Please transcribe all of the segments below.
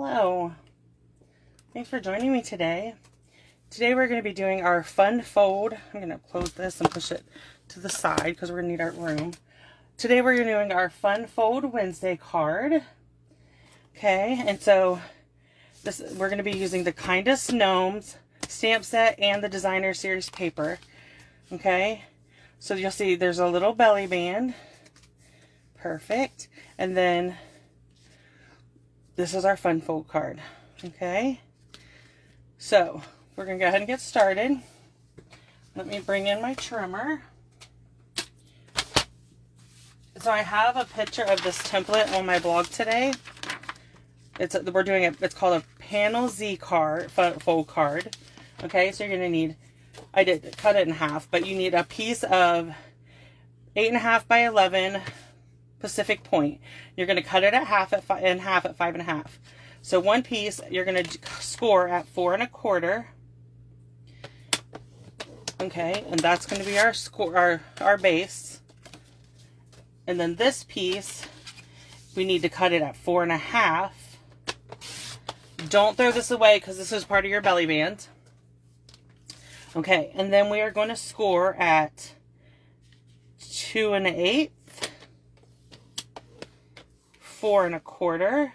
Hello. Thanks for joining me today. Today we're going to be doing our fun fold. I'm going to close this and push it to the side because we're going to need our room. Today we're doing our Fun Fold Wednesday card. Okay, and so we're going to be using the Kindest Gnomes stamp set and the Designer Series paper. Okay, so you'll see there's a little belly band. Perfect. And then this is our Fun Fold card. Okay, so we're going to go ahead and get started. Let me bring in my trimmer. So I have a picture of this template on my blog today. It's called a Panel Z card, fold card. Okay, so you're going to need, I did cut it in half, but you need a piece of 8.5 by 11 Pacific point. You're going to cut it in half at 5.5. So one piece you're going to score at 4 1/4. Okay, and that's going to be our score, our base. And then this piece, we need to cut it at 4 1/2. Don't throw this away because this is part of your belly band. Okay, and then we are going to score at 2 1/8, 4 1/4,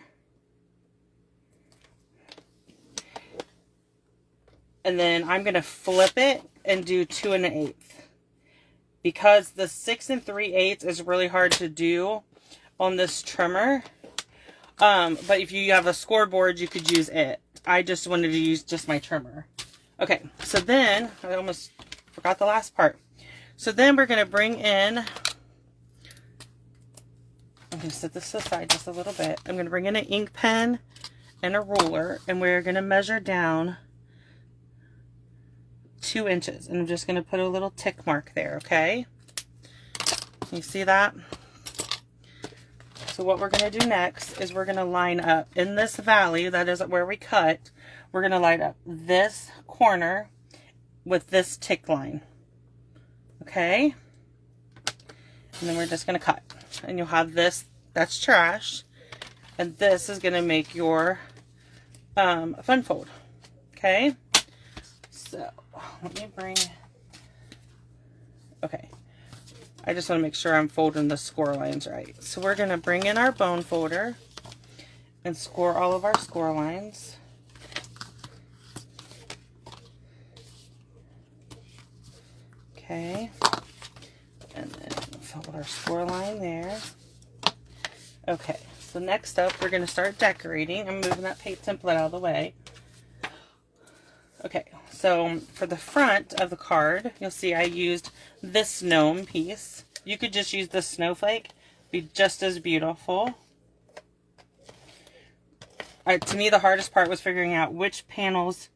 and then I'm going to flip it and do 2 1/8. Because the 6 3/8 is really hard to do on this trimmer. But if you have a scoreboard, you could use it. I just wanted to use just my trimmer. Okay, so then, I almost forgot the last part. So then we're going to bring in, I'm going to set this aside just a little bit. I'm going to bring in an ink pen and a ruler, and we're going to measure down 2 inches, and I'm just going to put a little tick mark there. Okay, you see that? So what we're going to do next is we're going to line up in this valley, that is where we cut, we're going to line up this corner with this tick line. Okay, and then we're just going to cut, and you'll have this, that's trash, and this is going to make your fun fold. Okay, so let me bring, okay, I just want to make sure I'm folding the score lines right. So we're going to bring in our bone folder and score all of our score lines. Okay, and then fold our score line there. Okay, so next up we're going to start decorating. I'm moving that paper template out of the way. Okay, so for the front of the card, you'll see I used this gnome piece. You could just use this snowflake, be just as beautiful. To me, the hardest part was figuring out which panels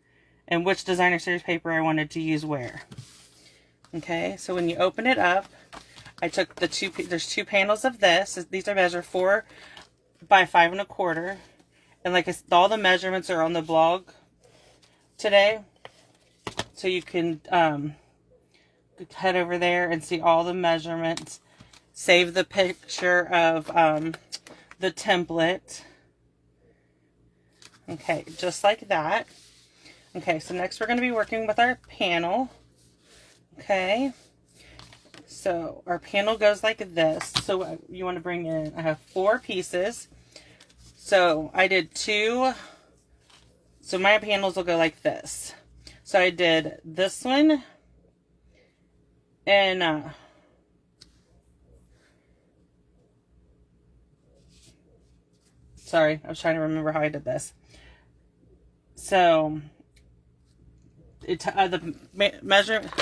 and which Designer Series paper I wanted to use where. Okay, so when you open it up, I took there's 2 panels of this. These are measured 4 by 5 1/4. And like all the measurements are on the blog today, so you can head over there and see all the measurements, save the picture of the template. Okay, just like that. Okay, so next we're going to be working with our panel. Okay, so our panel goes like this. So you want to bring in, I have 4 pieces, so I did 2. So my panels will go like this. So I did this one, and sorry, I was trying to remember how I did this. So the measurements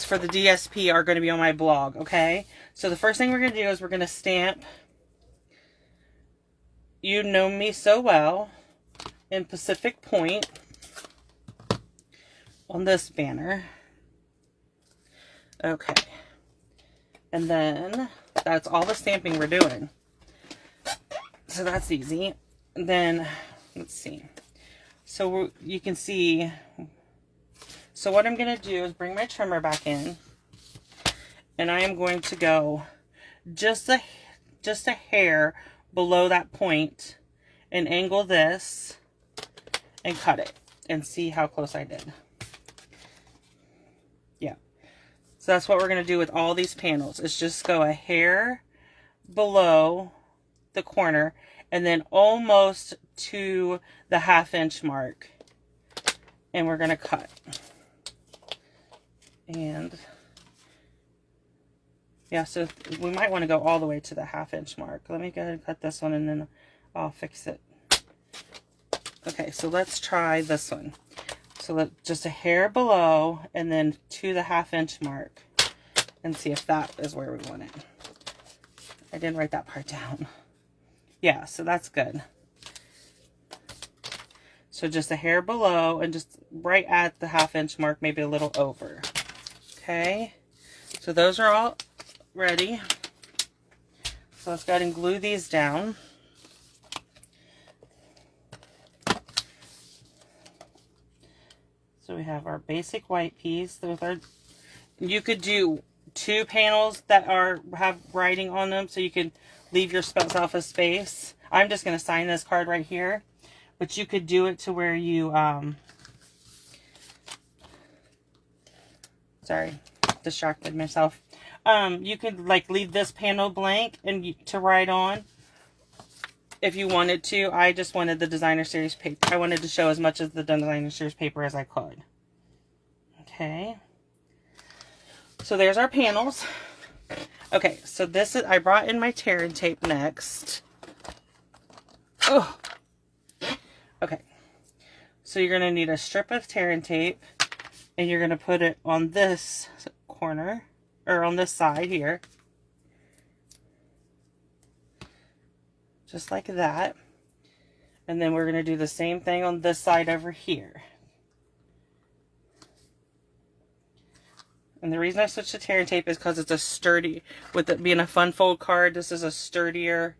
for the DSP are going to be on my blog. Okay, so the first thing we're going to do is we're going to stamp "You Know Me So Well" in Pacific Point on this banner. Okay, and then that's all the stamping we're doing, so that's easy. And then let's see, so you can see, so what I'm going to do is bring my trimmer back in, and I am going to go just a hair below that point and angle this and cut it and see how close I did. Yeah. So that's what we're going to do with all these panels. Is just go a hair below the corner and then almost to the 1/2 inch mark. And we're going to cut. And yeah, so we might want to go all the way to the 1/2 inch mark. Let me go ahead and cut this one and then I'll fix it. Okay, so let's try this one. So just a hair below and then to the 1/2 inch mark and see if that is where we want it. I didn't write that part down. Yeah, so that's good. So just a hair below and just right at the 1/2 inch mark, maybe a little over. Okay, so those are all ready. So let's go ahead and glue these down. So we have our basic white piece. You could do 2 panels that have writing on them, so you can leave yourself a space. I'm just going to sign this card right here, but you could do it to where you, sorry, distracted myself. You could like leave this panel blank and to write on if you wanted to. I just wanted the designer series paper. I wanted to show as much of the designer series paper as I could. Okay. So there's our panels. Okay, so this is, I brought in my tear and tape next. Oh. Okay. So you're going to need a strip of tear and tape and you're going to put it on this corner or on this side here. Just like that. And then we're going to do the same thing on this side over here. And the reason I switched to tear and tape is because it's a sturdy, with it being a fun fold card, this is a sturdier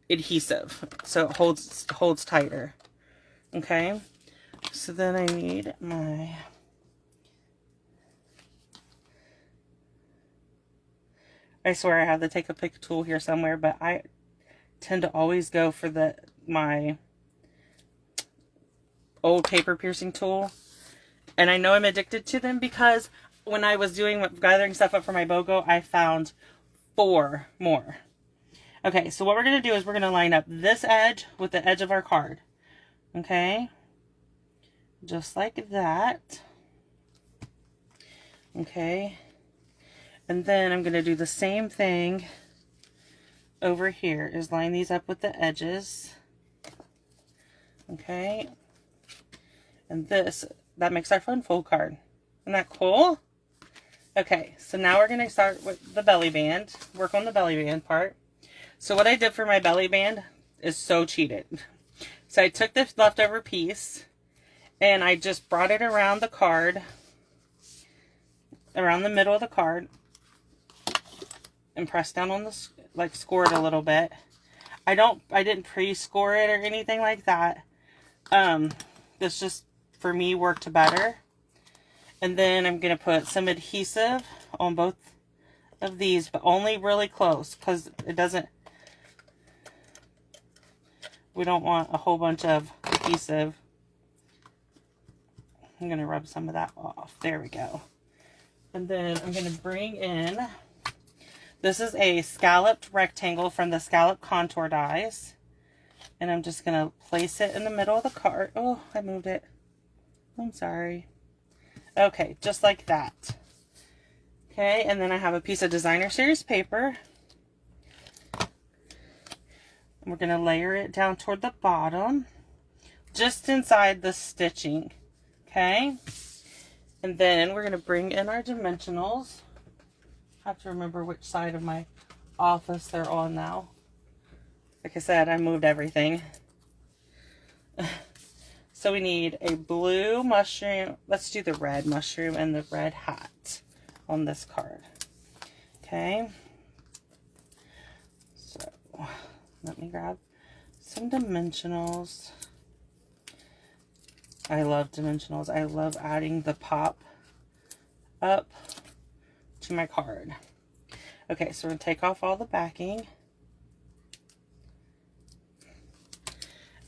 adhesive. So it holds tighter. Okay. So then I need my, I swear I have the take a pick tool here somewhere, but I tend to always go for my old paper piercing tool. And I know I'm addicted to them because when I was gathering stuff up for my BOGO, I found 4 more. Okay, so what we're going to do is we're going to line up this edge with the edge of our card. Okay, just like that. Okay, and then I'm going to do the same thing over here, is line these up with the edges. Okay, and that makes our fun fold card. Isn't that cool? Okay, so now we're going to start with the belly band, work on the belly band part. So what I did for my belly band is so cheated. So I took this leftover piece and I just brought it around the card, around the middle of the card, and pressed down on the, like, score it a little bit. I didn't pre-score it or anything like that. This just, for me, worked better. And then I'm going to put some adhesive on both of these, but only really close because it doesn't, we don't want a whole bunch of adhesive. I'm going to rub some of that off. There we go. And then I'm going to bring in, this is a scalloped rectangle from the Scallop Contour dies. And I'm just going to place it in the middle of the card. Oh, I moved it. I'm sorry. Okay, just like that. Okay, and then I have a piece of designer series paper. We're going to layer it down toward the bottom, just inside the stitching. Okay, and then we're going to bring in our dimensionals. I have to remember which side of my office they're on now. Like I said, I moved everything. So we need a blue mushroom. Let's do the red mushroom and the red hat on this card. Okay. So let me grab some dimensionals. I love dimensionals. I love adding the pop up to my card. Okay, so we're going to take off all the backing.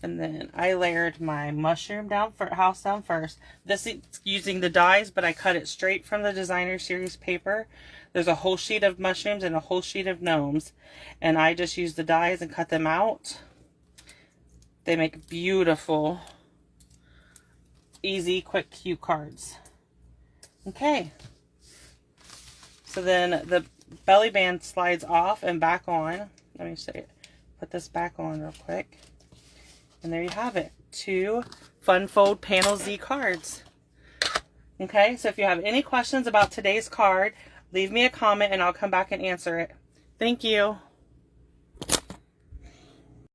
And then I layered my mushroom house down first. This is using the dies, but I cut it straight from the designer series paper. There's a whole sheet of mushrooms and a whole sheet of gnomes. And I just used the dies and cut them out. They make beautiful, easy, quick, cute cards. Okay. So then the belly band slides off and back on. Let me show you. Put this back on real quick. And there you have it. 2 Fun Fold Panel Z cards. Okay, so if you have any questions about today's card, leave me a comment and I'll come back and answer it. Thank you.